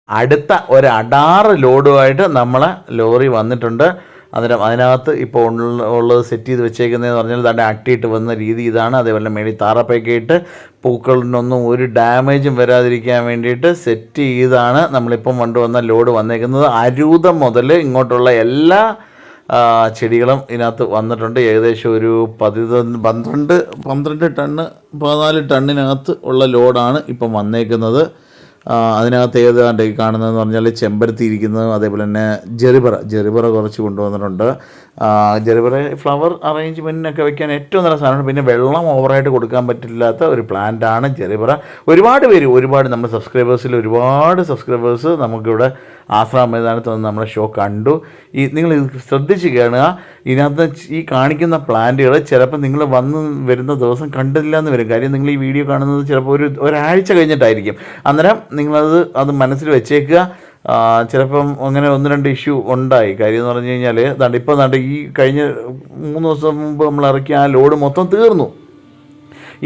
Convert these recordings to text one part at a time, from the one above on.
അടുത്ത ഒരു അടാറ് ലോഡുമായിട്ട് നമ്മളെ ലോറി വന്നിട്ടുണ്ട്. അതിനകത്ത് ഇപ്പോൾ ഉള്ളത് സെറ്റ് ചെയ്ത് വെച്ചേക്കുന്നതെന്ന് പറഞ്ഞാൽ ദാണ്ടെ അട്ടിയിട്ട് വന്ന രീതി ഇതാണ്. അതേപോലെ മേളിൽ താറപ്പൊക്കെ ഇട്ട് പൂക്കളിനൊന്നും ഒരു ഡാമേജും വരാതിരിക്കാൻ വേണ്ടിയിട്ട് സെറ്റ് ചെയ്താണ് നമ്മളിപ്പം കൊണ്ടുവന്ന ലോഡ് വന്നേക്കുന്നത്. അരൂതം മുതൽ ഇങ്ങോട്ടുള്ള എല്ലാ ചെടികളും ഇതിനകത്ത് വന്നിട്ടുണ്ട്. ഏകദേശം ഒരു 12 ടണ്ണ് 14 ടണ്ണിനകത്ത് ഉള്ള ലോഡാണ് ഇപ്പം വന്നേക്കുന്നത്. അതിനകത്ത് ഏതാണ്ട് ഈ കാണുന്നതെന്ന് പറഞ്ഞാൽ ചെമ്പരത്തി ഇരിക്കുന്നതും അതേപോലെ തന്നെ ജെറിബറ കുറച്ച് കൊണ്ടുവന്നിട്ടുണ്ട്. ജെറിബറ ഫ്ലവർ അറേഞ്ച്മെൻറ്റിനൊക്കെ വെക്കാൻ ഏറ്റവും നല്ല സാധനമാണ്. പിന്നെ വെള്ളം ഓവറായിട്ട് കൊടുക്കാൻ പറ്റില്ലാത്ത ഒരു പ്ലാന്റാണ് ജെറിബറ. ഒരുപാട് നമ്മുടെ സബ്സ്ക്രൈബേഴ്സ് നമുക്കിവിടെ ആശ്രാമ മൈതാനത്ത് വന്ന് നമ്മുടെ ഷോ കണ്ടു. നിങ്ങൾ ശ്രദ്ധിച്ച് കാണുക, ഇതിനകത്ത് ഈ കാണിക്കുന്ന പ്ലാന്റുകൾ ചിലപ്പോൾ നിങ്ങൾ വരുന്ന ദിവസം കണ്ടില്ല എന്ന് വരും. കാര്യം നിങ്ങൾ ഈ വീഡിയോ കാണുന്നത് ചിലപ്പോൾ ഒരാഴ്ച കഴിഞ്ഞിട്ടായിരിക്കും. അന്നേരം അത് മനസ്സിൽ വെച്ചേക്കുക. ചിലപ്പം അങ്ങനെ 1-2 ഇഷ്യൂ ഉണ്ടായി. കാര്യം എന്ന് പറഞ്ഞു കഴിഞ്ഞാൽ ഇപ്പോൾ ഈ കഴിഞ്ഞ 3 ദിവസം മുമ്പ് നമ്മൾ ഇറക്കിയ ആ ലോഡ് മൊത്തം തീർന്നു.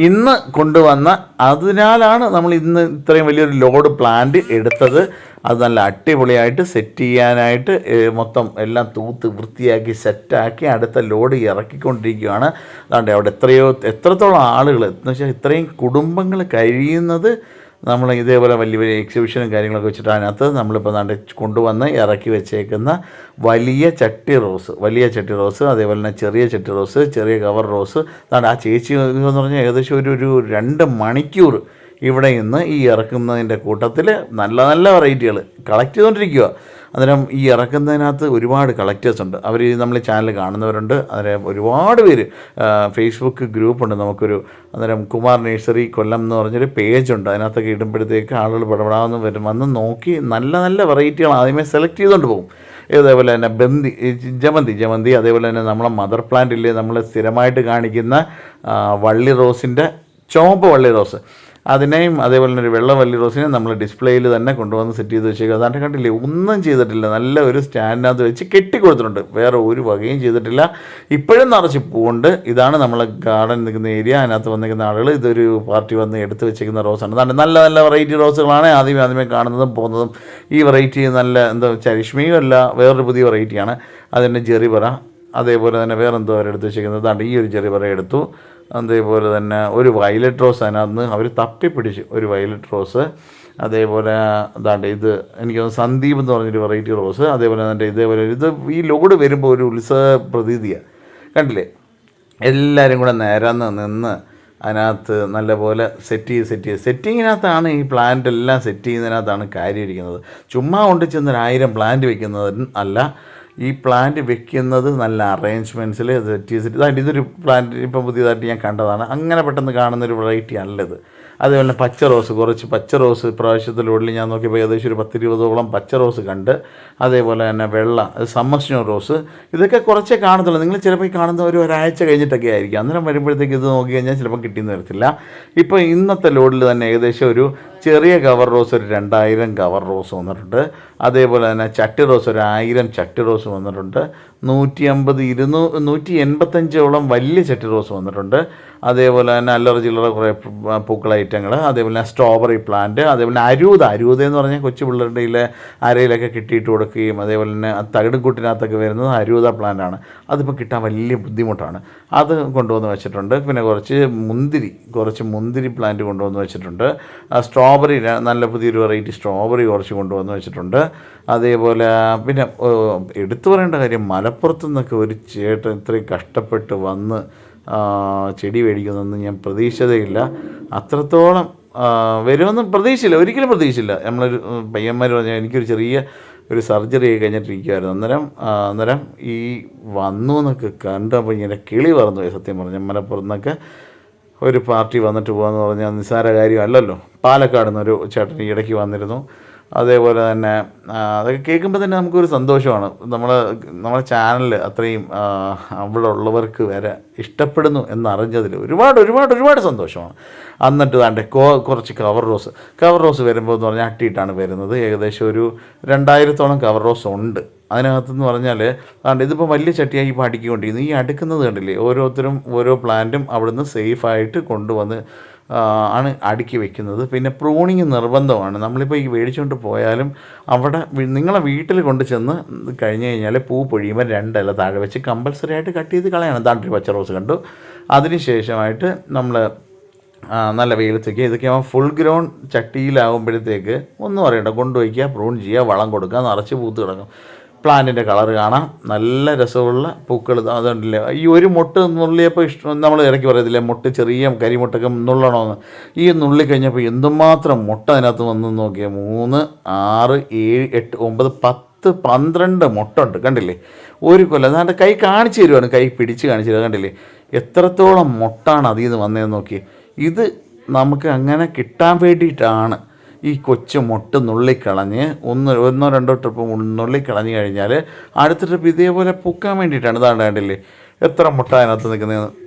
ഇന്ന് കൊണ്ടുവന്ന അതിനാലാണ് നമ്മൾ ഇന്ന് ഇത്രയും വലിയൊരു ലോഡ് പ്ലാന്റ് എടുത്തത്. അത് നല്ല അടിപൊളിയായിട്ട് സെറ്റ് ചെയ്യാനായിട്ട് മൊത്തം എല്ലാം തൂത്ത് വൃത്തിയാക്കി സെറ്റാക്കി അടുത്ത ലോഡ് ഇറക്കിക്കൊണ്ടിരിക്കുകയാണ്. അതുകൊണ്ട് അവിടെ എത്രത്തോളം ആളുകൾ എന്ന് വെച്ചാൽ ഇത്രയും കുടുംബങ്ങൾ കഴിയുന്നത് നമ്മൾ ഇതേപോലെ വലിയ എക്സിബിഷനും കാര്യങ്ങളൊക്കെ വെച്ചിട്ട് അതിനകത്ത് നമ്മളിപ്പോൾ കൊണ്ടുവന്ന് ഇറക്കി വെച്ചേക്കുന്ന വലിയ ചട്ടി റോസ്, അതേപോലെ തന്നെ ചെറിയ ചട്ടി റോസ്, ചെറിയ കവർ റോസ്. ആ ചേച്ചി എന്ന് പറഞ്ഞാൽ ഏകദേശം ഒരു 2 മണിക്കൂർ ഇവിടെ നിന്ന് ഈ ഇറക്കുന്നതിൻ്റെ കൂട്ടത്തിൽ നല്ല വെറൈറ്റികൾ കളക്ട് ചെയ്തുകൊണ്ടിരിക്കുക. അന്നേരം ഈ ഇറക്കുന്നതിനകത്ത് ഒരുപാട് കളക്ടേഴ്സ് ഉണ്ട്. അവർ നമ്മൾ ചാനൽ കാണുന്നവരുണ്ട്. അന്നേരം ഒരുപാട് പേര് ഫേസ്ബുക്ക് ഗ്രൂപ്പുണ്ട് നമുക്കൊരു. അന്നേരം കുമാർ നഴ്സറി കൊല്ലം എന്ന് പറഞ്ഞൊരു പേജുണ്ട്. അതിനകത്തൊക്കെ ഇടുമ്പോഴത്തേക്ക് ആളുകൾ പടപടാന്ന് വന്ന് നോക്കി നല്ല വെറൈറ്റികൾ ആദ്യമേ സെലക്ട് ചെയ്തുകൊണ്ട് പോകും. ഇതേപോലെ തന്നെ ജമന്തി, അതേപോലെ തന്നെ നമ്മളെ മദർ പ്ലാന്റ് ഇല്ലേ, നമ്മൾ സ്ഥിരമായിട്ട് കാണിക്കുന്ന ചുവപ്പ് വള്ളി റോസ്, അതിനെയും അതേപോലെ തന്നെ ഒരു വെള്ള വള്ളി റോസിനെ നമ്മൾ ഡിസ്പ്ലേയിൽ തന്നെ കൊണ്ടുവന്ന് സെറ്റ് ചെയ്ത് വെച്ചേക്കുക. അതാണ്ട് കണ്ടില്ലേ, ഒന്നും ചെയ്തിട്ടില്ല. നല്ല ഒരു സ്റ്റാൻഡിനകത്ത് വെച്ച് കെട്ടിക്കൊടുത്തിട്ടുണ്ട്. വേറെ ഒരു വകയും ചെയ്തിട്ടില്ല. ഇപ്പോഴും നിറച്ച് പൂവുണ്ട്. ഇതാണ് നമ്മളെ ഗാർഡൻ നിൽക്കുന്ന ഏരിയ. അതിനകത്ത് വന്നിരിക്കുന്ന ആളുകൾ ഇതൊരു പാർട്ടി വന്ന് എടുത്ത് വെച്ചേക്കുന്ന റോസാണ്. അതാണ് നല്ല വെറൈറ്റി റോസുകളാണ് ആദ്യമേ കാണുന്നതും പോകുന്നതും. ഈ വെറൈറ്റി നല്ല എന്താ ചരിഷ്മയും അല്ല, വേറൊരു പുതിയ വെറൈറ്റിയാണ്. അതിൻ്റെ ജെറിബറ, അതേപോലെ തന്നെ വേറെന്തോ അവരെടുത്ത് വെച്ചേക്കുന്നത്. അതാണ്ട് ഈ ഒരു ജെറിബറ എടുത്തു. അതേപോലെ തന്നെ ഒരു വയലറ്റ് റോസ് അതിനകത്ത് അവർ തപ്പിപ്പിടിച്ച് ഒരു വയലറ്റ് റോസ്. അതേപോലെ ഇത് എനിക്ക് സന്ദീപ് എന്ന് പറഞ്ഞൊരു വെറൈറ്റി റോസ്. അതേപോലെ തന്നെ ഇതേപോലെ ഈ ലോഡ് വരുമ്പോൾ ഒരു ഉത്സവ പ്രതീതിയാണ്. കണ്ടില്ലേ, എല്ലാവരും കൂടെ നിരന്ന് നിന്ന് അതിനകത്ത് നല്ലപോലെ സെറ്റിങ്ങിനകത്താണ് ഈ പ്ലാന്റ് എല്ലാം സെറ്റ് ചെയ്യുന്നതിനകത്താണ് കാര്യം ഇരിക്കുന്നത്. ചുമ്മാ കൊണ്ട് ചെന്ന് 1000 പ്ലാന്റ് വെക്കുന്നതിന് അല്ല, ഈ പ്ലാന്റ് വെക്കുന്നത് നല്ല അറേഞ്ച്മെൻറ്റ്സിൽ സെറ്റ് ചെയ്തിട്ട്. ഇതൊരു പ്ലാന്റ് ഇപ്പം പുതിയതായിട്ട് ഞാൻ കണ്ടതാണ്. അങ്ങനെ പെട്ടെന്ന് കാണുന്നൊരു വെറൈറ്റി അല്ലത്. അതേപോലെ കുറച്ച് പച്ച റോസ് ഇപ്രാവശ്യത്തിലുള്ളിൽ ഞാൻ നോക്കിയപ്പോൾ ഏകദേശം ഒരു 10-20ഓളം പച്ച റോസ് കണ്ട്. അതേപോലെ തന്നെ സമ്മർ റോസ്. ഇതൊക്കെ കുറച്ചേ കാണത്തുള്ളൂ. നിങ്ങൾ ചിലപ്പോൾ ഈ കാണുന്ന ഒരാഴ്ച കഴിഞ്ഞിട്ടൊക്കെ ആയിരിക്കും. അന്നേരം വരുമ്പോഴത്തേക്ക് ഇത് നോക്കി കഴിഞ്ഞാൽ ചിലപ്പോൾ കിട്ടിയെന്ന് വരത്തില്ല. ഇപ്പോൾ ഇന്നത്തെ ലോഡിൽ തന്നെ ഏകദേശം ഒരു ചെറിയ കവർ റോസ് ഒരു 2000 കവർ റോസ് വന്നിട്ടുണ്ട്. അതേപോലെ തന്നെ ചട്ടി റോസ് ഒരു 1000 ചട്ടി റോസ് വന്നിട്ടുണ്ട്. 185ഓളം വലിയ ചട്ടി റോസ് വന്നിട്ടുണ്ട്. അതേപോലെ തന്നെ ചില്ലറ കുറേ പൂക്കള ഐറ്റങ്ങൾ. അതേപോലെ തന്നെ സ്ട്രോബെറി പ്ലാന്റ്. അതേപോലെ അരൂത എന്ന് പറഞ്ഞാൽ കൊച്ചു പിള്ളേരുടെ അരയിലൊക്കെ കിട്ടിയിട്ട് കൊടുക്കുകയും അതേപോലെ തന്നെ തകിടുകൂട്ടിനകത്തൊക്കെ വരുന്നത് അരൂത പ്ലാന്റാണ്. അതിപ്പോൾ കിട്ടാൻ വലിയ ബുദ്ധിമുട്ടാണ്. അത് കൊണ്ടുവന്ന് വെച്ചിട്ടുണ്ട്. പിന്നെ കുറച്ച് മുന്തിരി പ്ലാന്റ് കൊണ്ടുവന്ന് വെച്ചിട്ടുണ്ട്. സ്ട്രോബെറി നല്ല പുതിയൊരു വെറൈറ്റി സ്ട്രോബെറി കുറച്ച് കൊണ്ടുവന്ന് വെച്ചിട്ടുണ്ട്. അതേപോലെ പിന്നെ എടുത്തു പറയേണ്ട കാര്യം, മലപ്പുറത്തു നിന്നൊക്കെ ഒരു ചേട്ടൻ ഇത്രയും കഷ്ടപ്പെട്ട് വന്ന് ചെടി മേടിക്കുന്നതൊന്നും ഞാൻ പ്രതീക്ഷിച്ചതേയില്ല. അത്രത്തോളം വരുമെന്ന് ഒരിക്കലും പ്രതീക്ഷിച്ചില്ല. നമ്മളൊരു പയ്യന്മാർ പറഞ്ഞാൽ എനിക്കൊരു ചെറിയ സർജറി കഴിഞ്ഞിട്ടിരിക്കുമായിരുന്നു. അന്നേരം ഈ വന്നു എന്നൊക്കെ കണ്ടപ്പോൾ ഇങ്ങനെ കിളി പറന്നു പോയി. സത്യം പറഞ്ഞാൽ മലപ്പുറത്ത് നിന്നൊക്കെ ഒരു പാർട്ടി വന്നിട്ട് പോകാമെന്ന് പറഞ്ഞാൽ നിസ്സാര കാര്യമല്ലല്ലോ. പാലക്കാട് നിന്നൊരു ചേട്ടൻ ഇടയ്ക്ക് വന്നിരുന്നു. അതേപോലെ തന്നെ അതൊക്കെ കേൾക്കുമ്പോൾ തന്നെ നമുക്കൊരു സന്തോഷമാണ്. നമ്മളെ ചാനൽ അത്രയും അവിടെ ഉള്ളവർക്ക് വരെ ഇഷ്ടപ്പെടുന്നു എന്നറിഞ്ഞതിൽ ഒരുപാട് സന്തോഷമാണ്. എന്നിട്ട് കുറച്ച് കവർ റോസ് വരുമ്പോൾ എന്ന് പറഞ്ഞാൽ അട്ടിയിട്ടാണ് വരുന്നത്. ഏകദേശം ഒരു 2000ഓളം കവർ റോസ് ഉണ്ട്. അതിനകത്തെന്ന് പറഞ്ഞാൽ ഇതിപ്പോൾ വലിയ ചട്ടിയായി ഇപ്പോൾ അടുക്കിക്കൊണ്ടിരിക്കുന്നു. ഈ അടുക്കുന്നത് കണ്ടില്ലേ, ഓരോരുത്തരും ഓരോ പ്ലാന്റും അവിടുന്ന് സേഫായിട്ട് കൊണ്ടുവന്ന് ആണ് അടുക്കി വെക്കുന്നത്. പിന്നെ പ്രൂണിങ് നിർബന്ധമാണ്. നമ്മളിപ്പോൾ ഈ മേടിച്ചുകൊണ്ട് പോയാലും അവിടെ നിങ്ങളെ വീട്ടിൽ കൊണ്ട് ചെന്ന് കഴിഞ്ഞ് കഴിഞ്ഞാൽ പൂ പൊഴിയുമ്പോൾ 2 ഇല താഴെ വെച്ച് കമ്പൽസറി ആയിട്ട് കട്ട് ചെയ്ത് കളയണം. താണ്ടി പച്ച റോസ് കണ്ടു. അതിന് ശേഷമായിട്ട് നമ്മൾ നല്ല വെയിലത്തേക്ക് ഇതൊക്കെ ഫുൾ ഗ്രൗൺ ചട്ടിയിലാകുമ്പോഴത്തേക്ക് ഒന്നും അറിയണ്ട, കൊണ്ടുപോയിക്കുക, പ്രൂൺ ചെയ്യുക, വളം കൊടുക്കുക, നിറച്ച് പൂത്ത് കിടക്കും. പ്ലാന്റിൻ്റെ കളർ കാണാം, നല്ല രസമുള്ള പൂക്കൾ. അതുകൊണ്ടില്ലേ ഈ ഒരു മുട്ട് നുള്ളിയപ്പോൾ നമ്മൾ ഇറക്കി പറയത്തില്ലേ മുട്ട് ചെറിയ കരിമുട്ടൊക്കെ നുള്ളണമെന്ന്. ഈ നുള്ളി കഴിഞ്ഞപ്പോൾ എന്തുമാത്രം മുട്ട അതിനകത്ത് വന്നു നോക്കിയാൽ 3, 6, 7, 8, 9, 10, 12 മുട്ട ഉണ്ട്. കണ്ടില്ലേ? ഒരു കൊല്ലം അതാണ്ട് കൈ കാണിച്ചു തരുവാണ്, കൈ പിടിച്ച് കാണിച്ചു തരുക. കണ്ടില്ലേ എത്രത്തോളം മുട്ടാണ് അതിൽ നിന്ന് വന്നതെന്ന് നോക്കി. ഇത് നമുക്ക് അങ്ങനെ കിട്ടാൻ വേണ്ടിയിട്ടാണ് ഈ കൊച്ചു മുട്ട് നുള്ളിക്കളഞ്ഞ് ഒന്നോ രണ്ടോ ട്രിപ്പ് നുള്ളിക്കളഞ്ഞ് കഴിഞ്ഞാൽ അടുത്ത ട്രിപ്പ് ഇതേപോലെ പൊക്കാൻ വേണ്ടിയിട്ടാണ്. ഇതാണ്ട് കണ്ടില്ലേ എത്ര മുട്ട അതിനകത്ത് നിൽക്കുന്നതെന്ന്.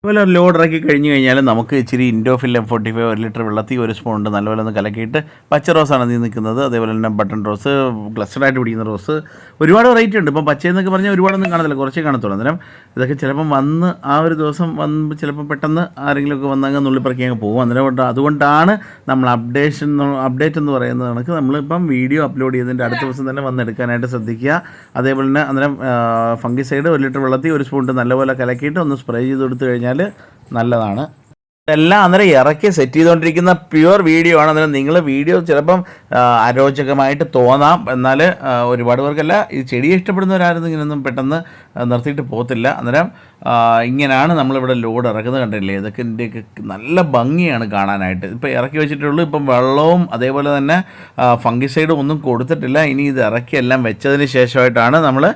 അതുപോലെ ലോഡ് ഇറക്കി കഴിഞ്ഞ് കഴിഞ്ഞാൽ നമുക്ക് ഇച്ചിരി ഇൻഡോഫിൽ M45 1 ലിറ്റർ വെള്ളത്തിൽ 1 സ്പൂൺ ഉണ്ട് നല്ലപോലെ ഒന്ന് കലക്കിയിട്ട് പച്ച റോസാണ് നീ നിൽക്കുന്നത്. അതേപോലെ തന്നെ ബട്ടൺ റോസ്, ക്ലസ്റ്റഡായിട്ട് പിടിക്കുന്ന റോസ്, ഒരുപാട് വെറൈറ്റി ഉണ്ട്. ഇപ്പം പച്ചയെന്നൊക്കെ പറഞ്ഞാൽ ഒരുപാടൊന്നും കാണത്തില്ല, കുറച്ചേ കാണത്തുള്ളൂ. അന്നേരം ഇതൊക്കെ ചിലപ്പം വന്ന് ആ ഒരു ദിവസം വന്ന് ചിലപ്പോൾ പെട്ടെന്ന് ആരെങ്കിലുമൊക്കെ വന്നങ്ങ് നുള്ളിപ്പറക്കി അങ്ങ് പോകും. അന്നേരം അതുകൊണ്ടാണ് നമ്മൾ അപ്ഡേറ്റ് എന്ന് പറയുന്നത് കണക്ക് നമ്മളിപ്പം വീഡിയോ അപ്ലോഡ് ചെയ്തതിൻ്റെ അടുത്ത ദിവസം തന്നെ വന്നെടുക്കാനായിട്ട് ശ്രദ്ധിക്കുക. അതേപോലെ തന്നെ അന്നേരം ഫംഗിസൈഡ് 1 ലിറ്റർ വെള്ളത്തിൽ 1 സ്പൂൺ നല്ലപോലെ കലക്കിയിട്ട് ഒന്ന് സ്പ്രേ ചെയ്ത് കൊടുത്തു കഴിഞ്ഞാൽ നല്ലതാണ്. എല്ലാം അന്നേരം ഇറക്കി സെറ്റ് ചെയ്തുകൊണ്ടിരിക്കുന്ന പ്യുവർ വീഡിയോ ആണ്. അന്നേരം നിങ്ങൾ വീഡിയോ ചിലപ്പം അരോചകമായിട്ട് തോന്നാം, എന്നാൽ ഒരുപാട് പേർക്കല്ല ഈ ചെടിയെ ഇഷ്ടപ്പെടുന്നവരാരും ഇങ്ങനെയൊന്നും പെട്ടെന്ന് നിർത്തിയിട്ട് പോകത്തില്ല. അന്നേരം ഇങ്ങനെയാണ് നമ്മളിവിടെ ലോഡ് ഇറക്കുന്നത്. കണ്ടില്ലേ ഇതൊക്കെ ഇതിൻ്റെയൊക്കെ നല്ല ഭംഗിയാണ് കാണാനായിട്ട്. ഇപ്പോൾ ഇറക്കി വെച്ചിട്ടുള്ളൂ. ഇപ്പം വെള്ളവും അതേപോലെ തന്നെ ഫംഗിസൈഡും ഒന്നും കൊടുത്തിട്ടില്ല. ഇനി ഇത് ഇറക്കി എല്ലാം വെച്ചതിന് ശേഷമായിട്ടാണ് നമ്മൾ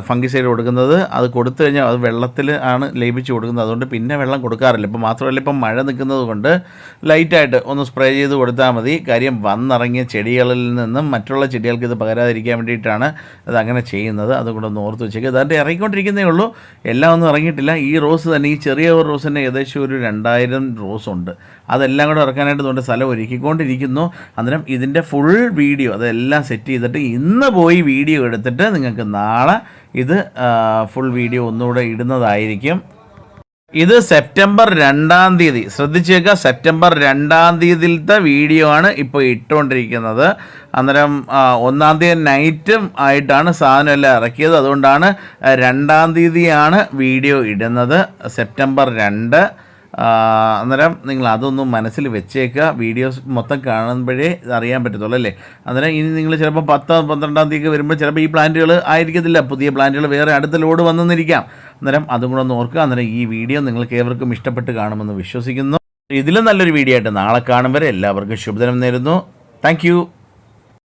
ഫംഗിസൈഡ് കൊടുക്കുന്നത്. അത് കൊടുത്തു കഴിഞ്ഞാൽ അത് വെള്ളത്തിൽ ആണ് ലയിപ്പിച്ച് കൊടുക്കുന്നത്. അതുകൊണ്ട് പിന്നെ വെള്ളം കൊടുക്കാറില്ല. ഇപ്പം മാത്രമല്ല ഇപ്പം മഴ നിൽക്കുന്നത് കൊണ്ട് ലൈറ്റായിട്ട് ഒന്ന് സ്പ്രേ ചെയ്ത് കൊടുത്താൽ മതി. കാര്യം വന്നിറങ്ങിയ ചെടികളിൽ നിന്നും മറ്റുള്ള ചെടികൾക്ക് ഇത് പകരാതിരിക്കാൻ വേണ്ടിയിട്ടാണ് അതങ്ങനെ ചെയ്യുന്നത്. അതുകൊണ്ട് ഒന്ന് ഓർത്ത് വെച്ചേക്ക്. അതാണ്ട് ഇറങ്ങിക്കൊണ്ടിരിക്കുന്നേ ഉള്ളൂ, എല്ലാം ഒന്നും ഇറങ്ങിയിട്ടില്ല. ഈ റോസ് തന്നെ, ഈ ചെറിയ ഒരു റോസിന് ഏകദേശം ഒരു 2000 റോസ് ഉണ്ട്. അതെല്ലാം കൂടെ ഇറക്കാനായിട്ട് കൊണ്ട് സ്ഥലം ഒരുക്കിക്കൊണ്ടിരിക്കുന്നു. അന്നേരം ഇതിൻ്റെ ഫുൾ വീഡിയോ അതെല്ലാം സെറ്റ് ചെയ്തിട്ട് ഇന്ന് പോയി വീഡിയോ എടുത്തിട്ട് നിങ്ങൾക്ക് നാളെ ഇത് ഫുൾ വീഡിയോ ഒന്നുകൂടെ ഇടുന്നതായിരിക്കും. ഇത് സെപ്റ്റംബർ 2-ാം തീയതി, ശ്രദ്ധിച്ചേക്കുക, സെപ്റ്റംബർ 2-ാം തീയതിയിലത്തെ വീഡിയോ ആണ് ഇപ്പോൾ ഇട്ടുകൊണ്ടിരിക്കുന്നത്. അന്നേരം 1-ാം തീയതി നൈറ്റും ആയിട്ടാണ് സാധനം എല്ലാം ഇറക്കിയത്. അതുകൊണ്ടാണ് 2-ാം തീയതിയാണ് വീഡിയോ ഇടുന്നത്, സെപ്റ്റംബർ 2. അന്നേരം നിങ്ങൾ അതൊന്നും മനസ്സിൽ വെച്ചേക്കുക. വീഡിയോസ് മൊത്തം കാണുമ്പോഴേ അറിയാൻ പറ്റത്തുള്ളൂ അല്ലേ. അന്നേരം ഇനി നിങ്ങൾ ചിലപ്പോൾ 10-12-ാം തീയതി വരുമ്പോൾ ചിലപ്പോൾ ഈ പ്ലാന്റുകൾ ആയിരിക്കത്തില്ല, പുതിയ പ്ലാന്റുകൾ വേറെ അടുത്ത ലോഡ് വന്നെന്നിരിക്കാം. അന്നേരം അതും കൂടെ ഒന്ന് ഓർക്കുക. അന്നേരം ഈ വീഡിയോ നിങ്ങൾക്ക് ഏവർക്കും ഇഷ്ടപ്പെട്ട് കാണുമെന്ന് വിശ്വസിക്കുന്നു. ഇതിലും നല്ലൊരു വീഡിയോ ആയിട്ട് നാളെ കാണും വരെ എല്ലാവർക്കും ശുഭദിനം നേരുന്നു. താങ്ക്